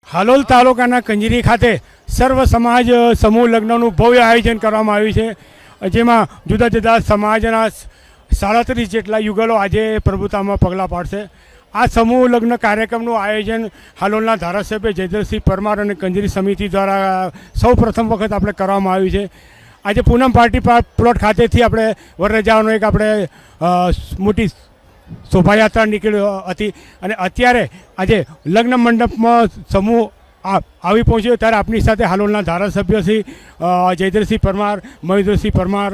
હાલોલ તાલુકાના કંજરી ખાતે સર્વ સમાજ સમૂહ લગ્નનું ભવ્ય આયોજન કરવામાં આવ્યું છે, જેમાં જુદા જુદા સમાજના 37 જેટલા યુગલો આજે પ્રભુતામાં પગલાં પાડશે. આ સમૂહ લગ્ન કાર્યક્રમનું આયોજન હાલોલના ધારાસભ્ય જયદ્રથસિંહ પરમાર અને કંજરી સમિતિ દ્વારા સૌ પ્રથમ વખત આપણે કરવામાં આવ્યું છે. આજે પૂનમ પાર્ટી પ્લોટ ખાતેથી આપણે વરરજાઓનો એક આપણે મોટી શોભાયાત્રા નીકળી હતી અને અત્યારે આજે લગ્ન મંડપમાં સમૂહ આવી પહોંચ્યો ત્યારે આપણી સાથે હાલોલના ધારાસભ્ય શ્રી જયદ્રથસિંહ પરમાર, મહેન્દ્રસિંહ પરમાર,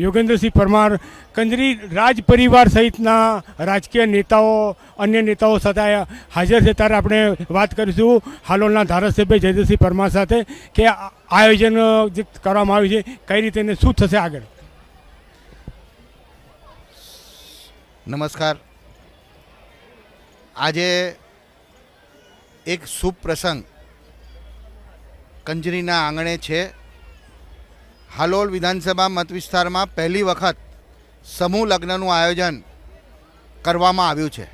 યોગેન્દ્રસિંહ પરમાર, કંજરી રાજ પરિવાર સહિતના રાજકીય નેતાઓ, અન્ય નેતાઓ સાથે હાજર છે. ત્યારે આપણે વાત કરીશું હાલોલના ધારાસભ્ય જયદ્રથસિંહ પરમાર સાથે કે આયોજન જે કરવામાં આવ્યું છે કઈ રીતે ને શું થશે આગળ. નમસ્કાર. આજે એક શુભ પ્રસંગ કંજરીના આંગણે છે. હાલોલ વિધાનસભા મત વિસ્તારમાં પહેલી વખત સમૂહ લગ્નનું આયોજન કરવામાં આવ્યું છે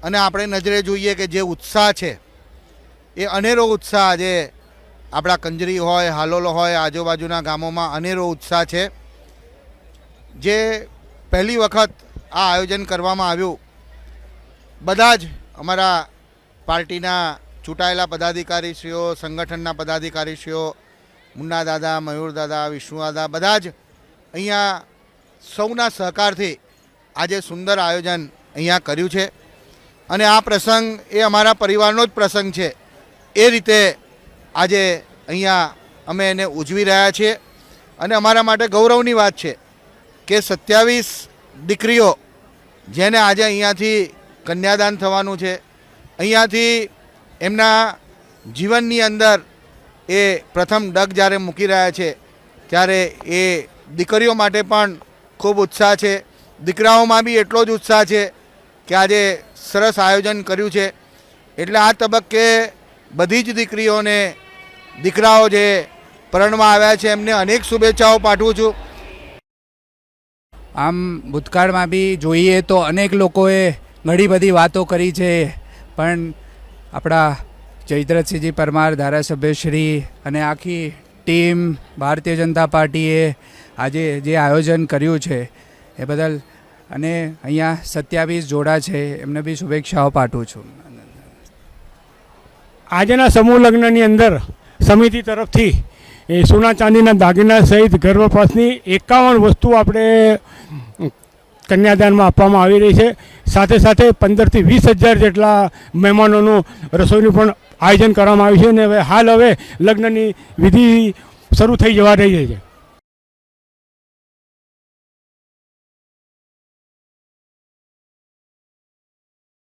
અને આપણે નજરે જોઈએ કે જે ઉત્સાહ છે એ અનેરો ઉત્સાહ આજે આપણા કંજરી હોય, હાલોલ હોય, આજુબાજુના ગામોમાં અનેરો ઉત્સાહ છે. જે પહેલી વખત આ આયોજન કરવામાં આવ્યું, બધા જ અમારા પાર્ટીના ચૂંટાયેલા પદાધિકારીશ્રીઓ, સંગઠનના પદાધિકારીશ્રીઓ, મુન્ના દાદા, મયુર દાદા, વિષ્ણુ દાદા, બધા જ અહીંયા સૌના સહકારથી આજે સુંદર આયોજન અહીંયા કર્યું છે અને આ પ્રસંગ એ અમારા પરિવારનો જ પ્રસંગ છે. એ રીતે આજે અહીંયા અમે એને ઉજવી રહ્યા છીએ અને અમારા માટે ગૌરવની વાત છે કે 27 દીકરીઓ જેને આજે અહીંયાથી કન્યાદાન થવાનું છે, અહીંયાથી એમના જીવનની અંદર એ પ્રથમ ડગ જ્યારે મૂકી રહ્યા છે ત્યારે એ દીકરીઓ માટે પણ ખૂબ ઉત્સાહ છે, દીકરાઓમાં બી એટલો જ ઉત્સાહ છે કે આજે સરસ આયોજન કર્યું છે. એટલે આ તબક્કે બધી જ દીકરીઓને, દીકરાઓ જે પરણવા આવ્યા છે એમને અનેક શુભેચ્છાઓ પાઠવું છું. આમ ભૂતકાળમાં બી જોઈએ તો અનેક લોકોએ ઘણી બધી વાતો કરી છે, પણ આપણા જયદ્રથસિંહજી પરમાર ધારાસભ્યશ્રી અને આખી ટીમ ભારતીય જનતા પાર્ટીએ આજે જે આયોજન કર્યું છે એ બદલ અને અહીંયા 27 જોડા છે એમને બી શુભેચ્છાઓ પાઠવું છું. આજના સમૂહ લગ્નની અંદર સમિતિ તરફથી એ સોના ચાંદીના દાગીના સહિત ઘર વપરાશની 51 વસ્તુ આપણે કન્યાદાનમાં આપવામાં આવી રહી છે. સાથે સાથે 15 થી 20 હજાર જેટલા મહેમાનોનું રસોઈનું પણ આયોજન કરવામાં આવ્યું છે અને હવે લગ્નની વિધિ શરૂ થઈ જવા રહી છે.